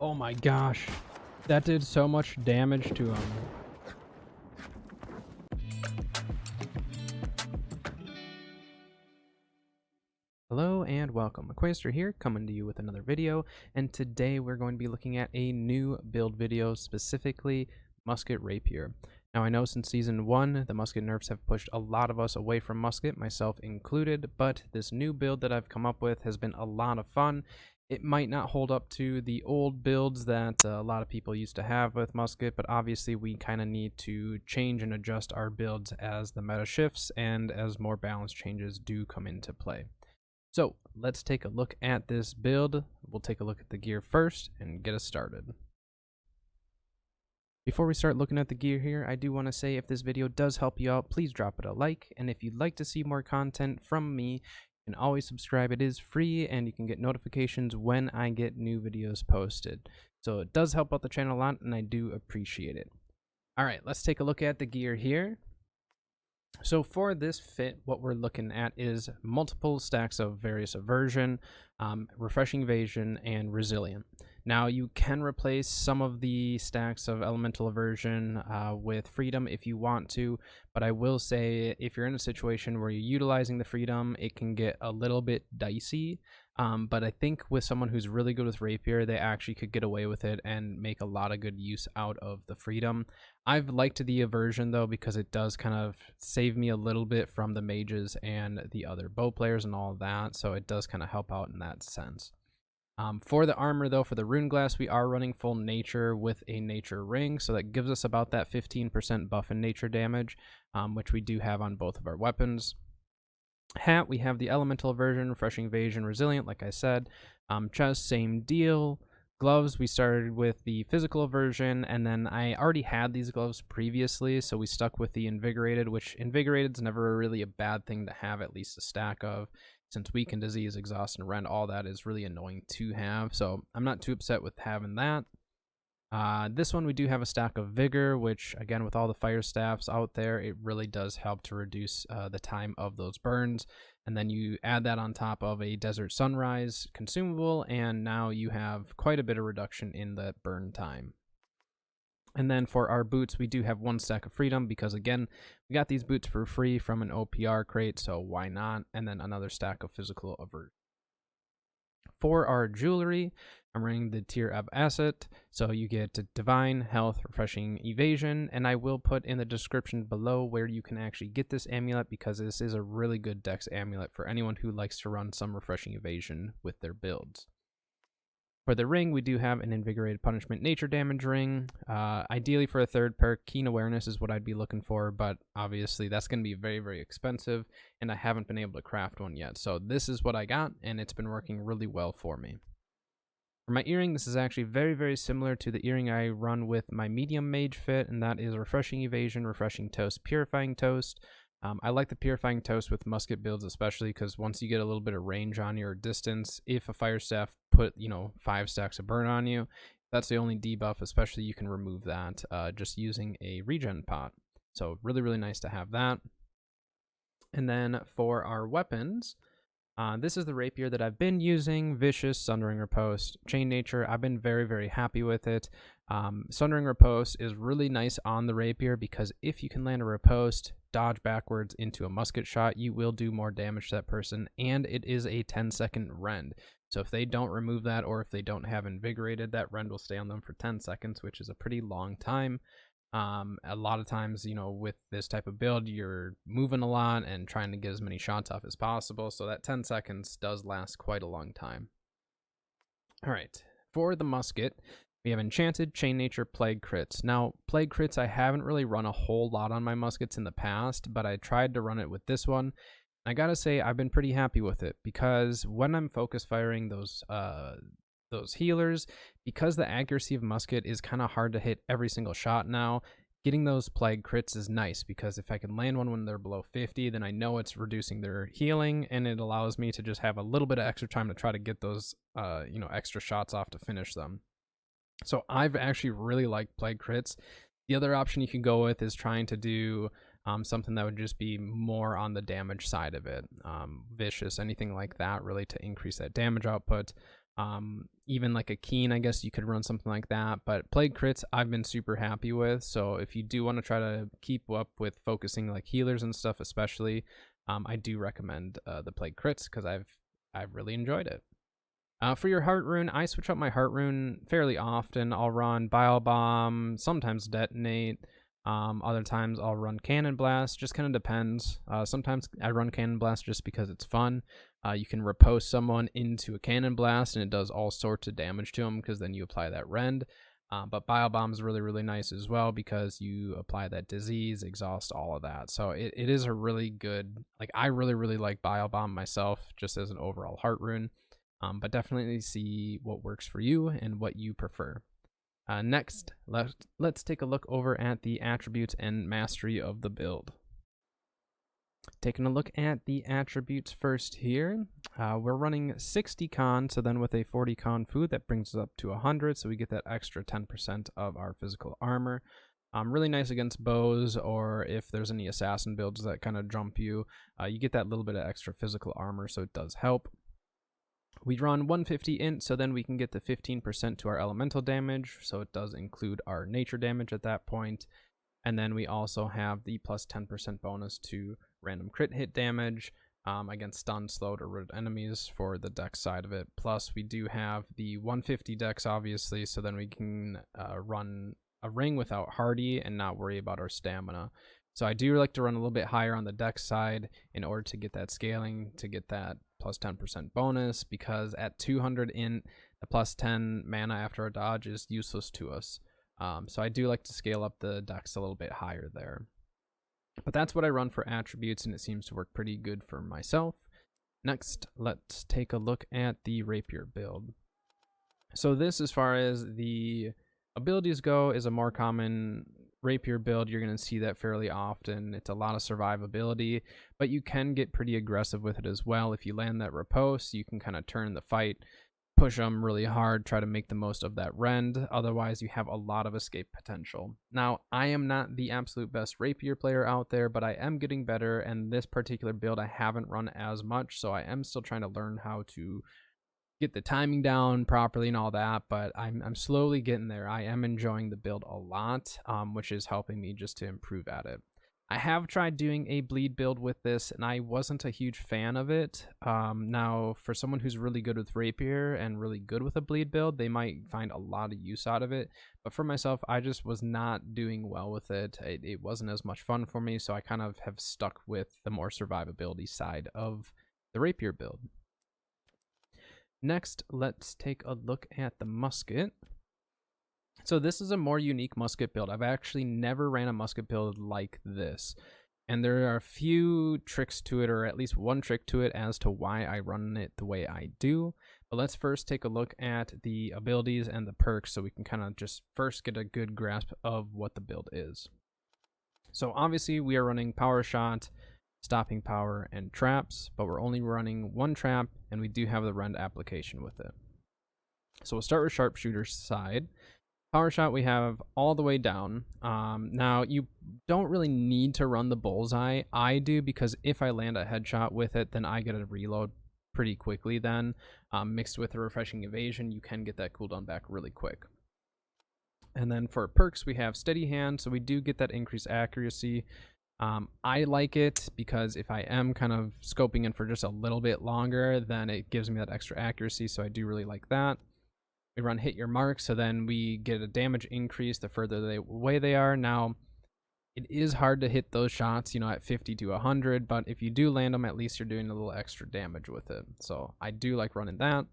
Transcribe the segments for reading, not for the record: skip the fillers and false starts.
Oh my gosh. That did so much damage to him. Hello and welcome. Equaster here, coming to you with another video, and today we're going to be looking at a new build video, specifically Musket Rapier. Now I know since Season 1, the Musket nerfs have pushed a lot of us away from Musket, myself included, but this new build that I've come up with has been a lot of fun. It might not hold up to the old builds that a lot of people used to have with Musket, but obviously we kind of need to change and adjust our builds as the meta shifts and as more balance changes do come into play. So let's take a look at this build. We'll take a look at the gear first and get us started. Before we start looking at the gear here, I do want to say if this video does help you out, please drop it a like. And if you'd like to see more content from me, you can always subscribe. It is free and you can get notifications when I get new videos posted. So it does help out the channel a lot and I do appreciate it. All right, let's take a look at the gear here. So for this fit, what we're looking at is multiple stacks of various aversion, refreshing evasion, and resilient. Now you can replace some of the stacks of elemental aversion with freedom if you want to, but I will say if you're in a situation where you're utilizing the freedom, it can get a little bit dicey. But I think with someone who's really good with Rapier, they actually could get away with it and make a lot of good use out of the freedom. I've liked the aversion though because it does kind of save me a little bit from the mages and the other bow players and all of that, so it does kind of help out in that sense. For the armor though, for the rune glass, we are running full nature with a nature ring, so that gives us about that 15% buff in nature damage, which we do have on both of our weapons. Hat, we have the elemental aversion, refreshing evasion, resilient, like I said. Chest, same deal. Gloves, we started with the physical aversion, and then I already had these gloves previously, so we stuck with the invigorated, which invigorated's never really a bad thing to have at least a stack of, since weaken, disease, exhaust, and rend, all that is really annoying to have, so I'm not too upset with having that. This one we do have a stack of vigor, which again with all the fire staffs out there, it really does help to reduce the time of those burns. And then you add that on top of a desert sunrise consumable, and now you have quite a bit of reduction in that burn time. And then for our boots, we do have one stack of freedom because again, we got these boots for free from an OPR crate, so why not? And then another stack of physical aversion. For our jewelry, I'm running the tier of Aset, so you get divine, health, refreshing evasion, and I will put in the description below where you can actually get this amulet because this is a really good dex amulet for anyone who likes to run some refreshing evasion with their builds. For the ring, we do have an invigorated punishment nature damage ring. Ideally for a third perk, keen awareness is what I'd be looking for, but obviously that's going to be very, very expensive, and I haven't been able to craft one yet. So this is what I got, and it's been working really well for me. For my earring, this is actually very, very similar to the earring I run with my medium mage fit, and that is refreshing evasion, refreshing toast, purifying toast. I like the purifying toast with musket builds, especially because once you get a little bit of range on your distance, if a fire staff put 5 stacks of burn on you, that's the only debuff, especially you can remove that just using a regen pot. So really, really nice to have that. And then for our weapons, this is the rapier that I've been using, Vicious, Sundering Riposte, Chain Nature. I've been very, very happy with it. Sundering Riposte is really nice on the rapier because if you can land a riposte, dodge backwards into a musket shot, you will do more damage to that person, and it is a 10-second rend. So if they don't remove that, or if they don't have invigorated, that rend will stay on them for 10 seconds, which is a pretty long time. A lot of times, with this type of build, you're moving a lot and trying to get as many shots off as possible, so that 10 seconds does last quite a long time. All right, for the musket, we have Enchanted, Chain Nature, Plague crits. Now, Plague crits, I haven't really run a whole lot on my muskets in the past, but I tried to run it with this one. I gotta say, I've been pretty happy with it because when I'm focus firing those healers, because the accuracy of musket is kind of hard to hit every single shot now, getting those plague crits is nice because if I can land one when they're below 50, then I know it's reducing their healing, and it allows me to just have a little bit of extra time to try to get those extra shots off to finish them. So I've actually really liked plague crits. The other option you can go with is trying to do something that would just be more on the damage side of it. Vicious, anything like that, really to increase that damage output. Even like a Keen, I guess you could run something like that. But Plague Crits, I've been super happy with. So if you do want to try to keep up with focusing like healers and stuff, especially, I do recommend the Plague Crits because I've really enjoyed it. For your Heart Rune, I switch up my Heart Rune fairly often. I'll run Bile Bomb, sometimes Detonate. Other times I'll run Cannon Blast, just kind of depends. Sometimes I run Cannon Blast just because it's fun. You can riposte someone into a Cannon Blast and it does all sorts of damage to them because then you apply that rend. But Bile Bomb is really, really nice as well because you apply that disease, exhaust, all of that. So it is a really good, like I really, really like Bile Bomb myself just as an overall Heart Rune. But definitely see what works for you and what you prefer. Next, let's take a look over at the attributes and mastery of the build. Taking a look at the attributes first here, we're running 60 con, so then with a 40 con food, that brings us up to 100, so we get that extra 10% of our physical armor. Really nice against bows, or if there's any assassin builds that kind of jump you, you get that little bit of extra physical armor, so it does help. We run 150 int, so then we can get the 15% to our elemental damage, so it does include our nature damage at that point. And then we also have the plus 10% bonus to random crit hit damage against stun, slowed, or rooted enemies for the dex side of it. Plus, we do have the 150 dex, obviously, so then we can run a ring without hardy and not worry about our stamina. So I do like to run a little bit higher on the dex side in order to get that scaling, to get that plus 10% bonus, because at 200 int, the plus 10 mana after a dodge is useless to us. So I do like to scale up the dex a little bit higher there. But that's what I run for attributes, and it seems to work pretty good for myself. Next, let's take a look at the Rapier build. So this, as far as the abilities go, is a more common Rapier build. You're going to see that fairly often. It's a lot of survivability, but you can get pretty aggressive with it as well. If you land that riposte, you can kind of turn the fight, push them really hard, try to make the most of that rend. Otherwise, you have a lot of escape potential. Now, I am not the absolute best Rapier player out there, but I am getting better, and this particular build I haven't run as much, so I am still trying to learn how to get the timing down properly and all that, but I'm slowly getting there. I am enjoying the build a lot, which is helping me just to improve at it. I have tried doing a bleed build with this, and I wasn't a huge fan of it. Now, for someone who's really good with Rapier and really good with a bleed build, they might find a lot of use out of it. But for myself, I just was not doing well with it. It wasn't as much fun for me, so I kind of have stuck with the more survivability side of the Rapier build. Next, let's take a look at the Musket. So this is a more unique Musket build. I've actually never ran a Musket build like this. And there are a few tricks to it, or at least one trick to it, as to why I run it the way I do. But let's first take a look at the abilities and the perks so we can kind of just first get a good grasp of what the build is. So obviously we are running Power Shot, Stopping Power, and Traps, but we're only running one trap, and we do have the rend application with it. So we'll start with Sharpshooter's side. Power Shot we have all the way down. Now, you don't really need to run the bullseye. I do, because if I land a headshot with it, then I get a reload pretty quickly then. Mixed with a Refreshing Evasion, you can get that cooldown back really quick. And then for perks, we have Steady Hand, so we do get that increased accuracy. I like it because if I am kind of scoping in for just a little bit longer, then it gives me that extra accuracy, so I do really like that. We run Hit Your Mark, so then we get a damage increase the further away they are. Now, it is hard to hit those shots, you know, at 50 to 100, but if you do land them, at least you're doing a little extra damage with it. So I do like running that.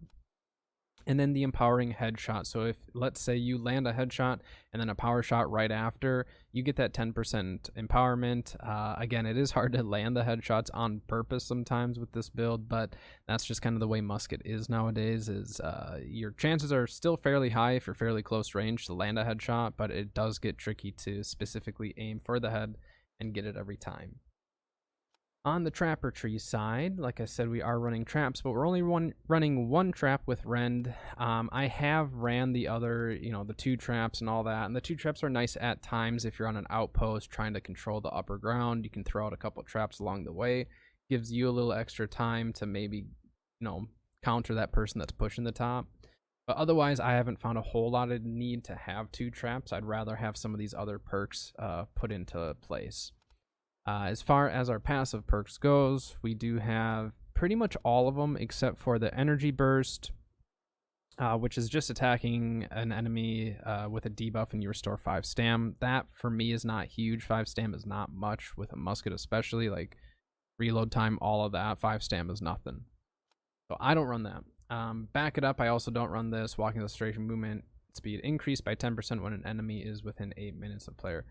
And then the Empowering Headshot. So if, let's say, you land a headshot and then a power shot right after, you get that 10% empowerment. Again, it is hard to land the headshots on purpose sometimes with this build, but that's just kind of the way Musket is nowadays. Your chances are still fairly high if you're fairly close range to land a headshot, but it does get tricky to specifically aim for the head and get it every time. On the Trapper Tree side, like I said, we are running traps, but we're only running one trap with rend. I have ran the other, you know, the two traps and all that, and the two traps are nice at times if you're on an outpost trying to control the upper ground. You can throw out a couple traps along the way. Gives you a little extra time to maybe, you know, counter that person that's pushing the top. But otherwise, I haven't found a whole lot of need to have 2 traps. I'd rather have some of these other perks put into place. As far as our passive perks goes, we do have pretty much all of them except for the energy burst, which is just attacking an enemy with a debuff and you restore 5 stam. That for me is not huge. 5 stam is not much with a musket, especially like reload time, all of that. 5 stam is nothing. So I don't run that. Back it up, I also don't run this. Walking illustration movement speed increased by 10% when an enemy is within 8 minutes of player.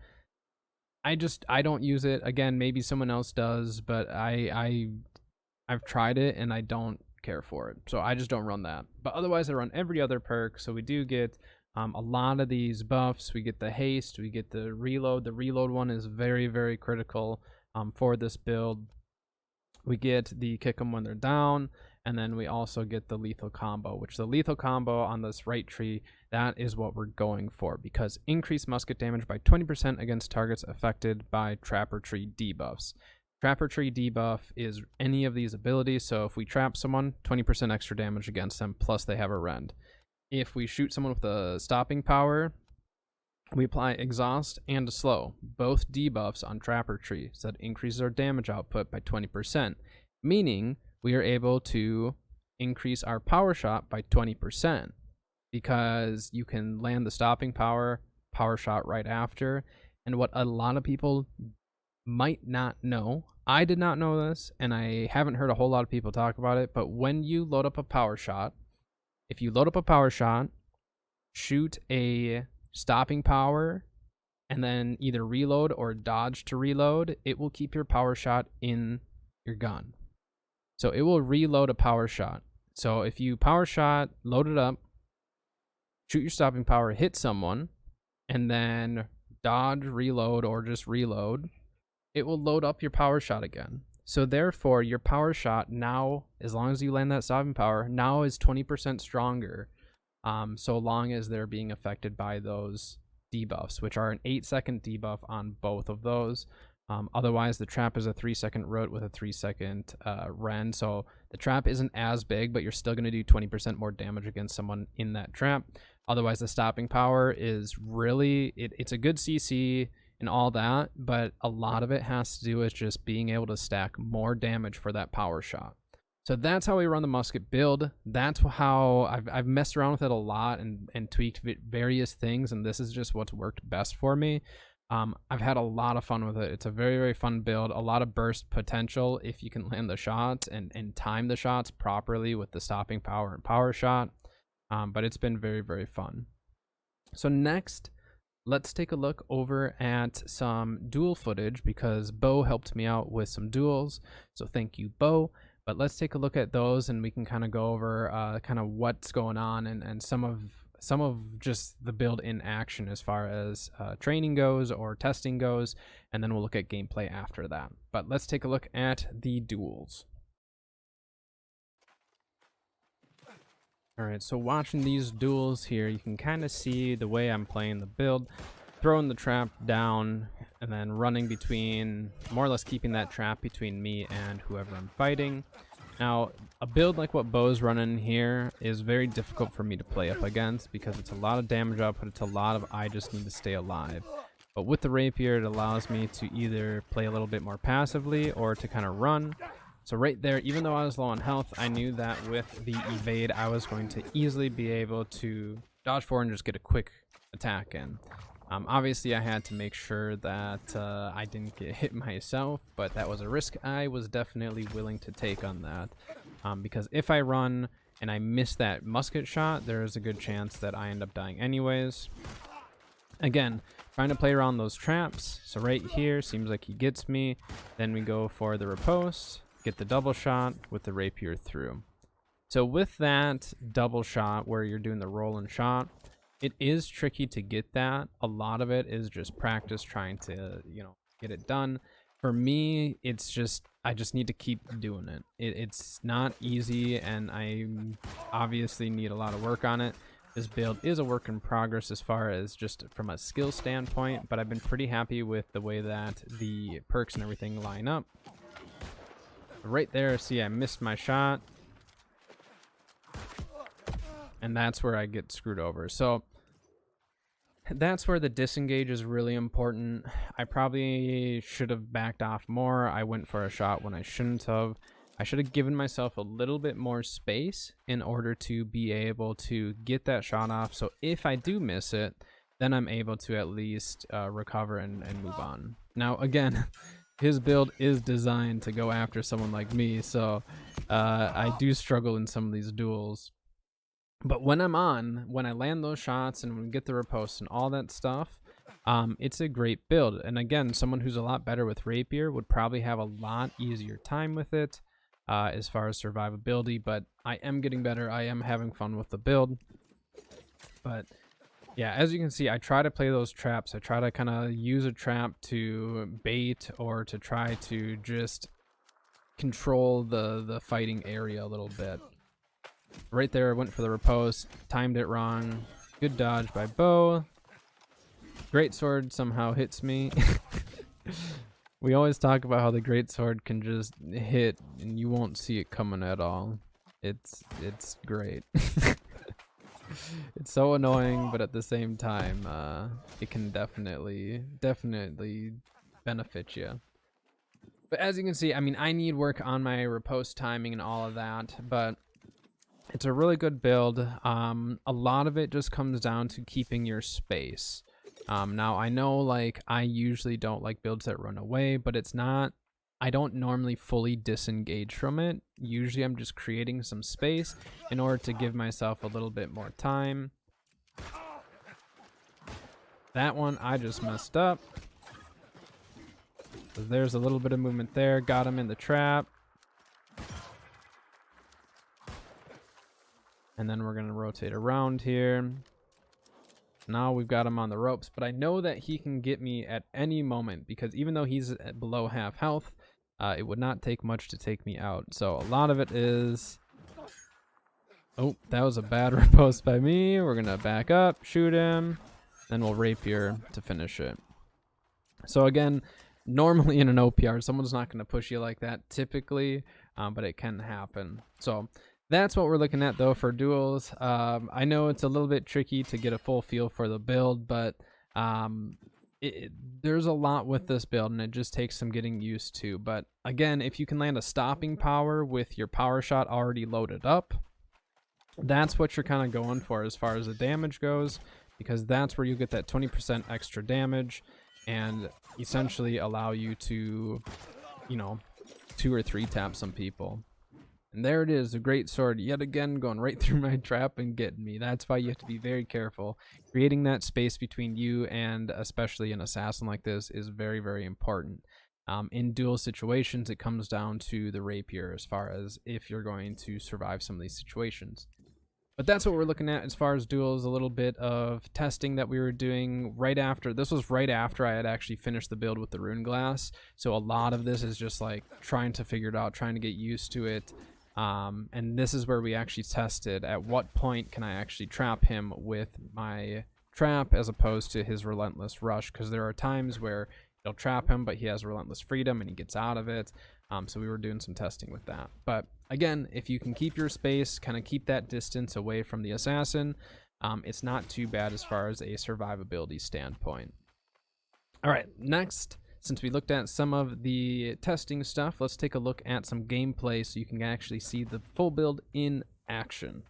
I don't use it. Again, maybe someone else does, but I've tried it and I don't care for it. So I just don't run that. But otherwise I run every other perk. So we do get a lot of these buffs. We get the haste, we get the reload. The reload one is very, very critical for this build. We get the kick them when they're down, and then we also get the lethal combo, which the lethal combo on this right tree, that is what we're going for, because increased musket damage by 20% against targets affected by Trapper Tree debuffs. Trapper Tree debuff is any of these abilities, so if we trap someone, 20% extra damage against them, plus they have a rend. If we shoot someone with a stopping power, we apply exhaust and a slow, both debuffs on Trapper Tree, so that increases our damage output by 20%, meaning we are able to increase our power shot by 20%, because you can land the stopping power shot right after. And what a lot of people might not know, I did not know this, and I haven't heard a whole lot of people talk about it, but when you load up a power shot, if you load up a power shot, shoot a stopping power, and then either reload or dodge to reload, it will keep your power shot in your gun. So it will reload a power shot. So if you power shot, load it up, shoot your stopping power, hit someone, and then dodge, reload, or just reload, it will load up your power shot again. So therefore, your power shot now, as long as you land that stopping power, now is 20% stronger, so long as they're being affected by those debuffs, which are an 8-second debuff on both of those. Otherwise, the trap is a 3-second root with a 3-second rend, so the trap isn't as big, but you're still going to do 20% more damage against someone in that trap. Otherwise, the stopping power is really, it's a good CC and all that, but a lot of it has to do with just being able to stack more damage for that power shot. So that's how we run the musket build. That's how I've messed around with it a lot and tweaked various things, and this is just what's worked best for me. I've had a lot of fun with it. It's a very, very fun build. A lot of burst potential if you can land the shots and time the shots properly with the stopping power and power shot. But it's been very, very fun. So next, let's take a look over at some duel footage, because Bo helped me out with some duels. So thank you, Bo. But let's take a look at those, and we can kind of go over kind of what's going on and some of just the build in action as far as training goes or testing goes, and then we'll look at gameplay after that. But let's take a look at the duels. Alright, so watching these duels here, you can kind of see the way I'm playing the build. Throwing the trap down and then running between, more or less keeping that trap between me and whoever I'm fighting. Now, a build like what Bo's running here is very difficult for me to play up against, because it's a lot of damage output, it's a lot of I just need to stay alive. But with the Rapier, it allows me to either play a little bit more passively or to kind of run. So right there, even though I was low on health, I knew that with the evade, I was going to easily be able to dodge forward and just get a quick attack in. Obviously, I had to make sure that I didn't get hit myself, but that was a risk I was definitely willing to take on that. Because if I run and I miss that musket shot, there is a good chance that I end up dying anyways. Again, trying to play around those traps. So right here, seems like he gets me. Then we go for the riposte, get the double shot with the Rapier through. So with that double shot where you're doing the roll and shot, it is tricky to get that. A lot of it is just practice trying to, get it done. For me, it's just, I just need to keep doing it. It's not easy, and I obviously need a lot of work on it. This build is a work in progress as far as just from a skill standpoint, but I've been pretty happy with the way that the perks and everything line up. Right there, see, I missed my shot. and that's where I get screwed over. So that's where the disengage is really important. I probably should have backed off more. I went for a shot when I shouldn't have. I should have given myself a little bit more space in order to be able to get that shot off. So if I do miss it, then I'm able to at least recover and move on. Now, again, his build is designed to go after someone like me, so I do struggle in some of these duels. But when I land those shots and when we get the riposte and all that stuff, it's a great build. And again, someone who's a lot better with Rapier would probably have a lot easier time with it as far as survivability. But I am getting better. I am having fun with the build. But yeah, as you can see, I try to play those traps. I try to kind of use a trap to bait or to try to just control the fighting area a little bit. Right there, went for the riposte, timed it wrong. Good dodge by Bo. Great sword somehow hits me. We always talk about how the great sword can just hit and you won't see it coming at all. It's great. It's so annoying, but at the same time, it can definitely benefit you. But as you can see, I mean, I need work on my riposte timing and all of that, but it's a really good build. A lot of it just comes down to keeping your space. Now, I know, like, I usually don't like builds that run away, but it's not... I don't normally fully disengage from it. Usually I'm just creating some space in order to give myself a little bit more time. That one, I just messed up. So there's a little bit of movement there. Got him in the trap. And then we're going to rotate around here. Now we've got him on the ropes, but I know that he can get me at any moment because even though he's at below half health, it would not take much to take me out. So a lot of it is... Oh, that was a bad riposte by me. We're going to back up, shoot him, then we'll Rapier to finish it. So again, normally in an OPR, someone's not going to push you like that typically, but it can happen. So that's what we're looking at though for duels. I know it's a little bit tricky to get a full feel for the build, but there's a lot with this build and it just takes some getting used to. But again, if you can land a stopping power with your power shot already loaded up, that's what you're kind of going for as far as the damage goes, because that's where you get that 20% extra damage and essentially allow you to, you know, 2 or 3 tap some people. And there it is, a great sword yet again going right through my trap and getting me. That's why you have to be very careful. Creating that space between you and especially an assassin like this is very, very important. In duel situations, it comes down to the Rapier as far as if you're going to survive some of these situations. But that's what we're looking at as far as duels, a little bit of testing that we were doing right after. This was right after I had actually finished the build with the rune glass. So a lot of this is just like trying to figure it out, trying to get used to it. And this is where we actually tested at what point can I actually trap him with my trap as opposed to his relentless rush, because there are times where you'll trap him but he has relentless freedom and he gets out of it. So we were doing some testing with that. But again, if you can keep your space, kind of keep that distance away from the assassin, it's not too bad as far as a survivability standpoint. All right, next, since we looked at some of the testing stuff, let's take a look at some gameplay so you can actually see the full build in action.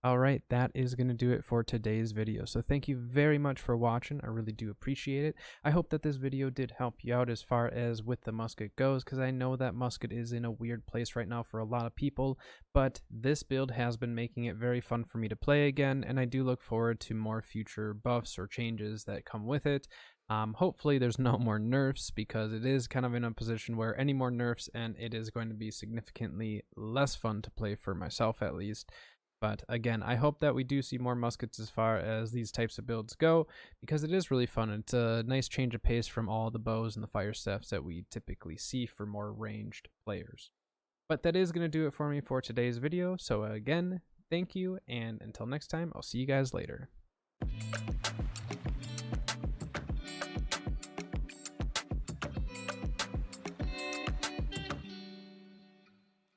Alright, that is going to do it for today's video. So thank you very much for watching. I really do appreciate it. I hope that this video did help you out as far as with the musket goes, because I know that musket is in a weird place right now for a lot of people, but this build has been making it very fun for me to play again, and I do look forward to more future buffs or changes that come with it. Hopefully there's no more nerfs, because it is kind of in a position where any more nerfs and it is going to be significantly less fun to play for myself at least. But again, I hope that we do see more muskets as far as these types of builds go, because it is really fun. It's a nice change of pace from all the bows and the fire staffs that we typically see for more ranged players. But that is going to do it for me for today's video. So again, thank you, and until next time, I'll see you guys later.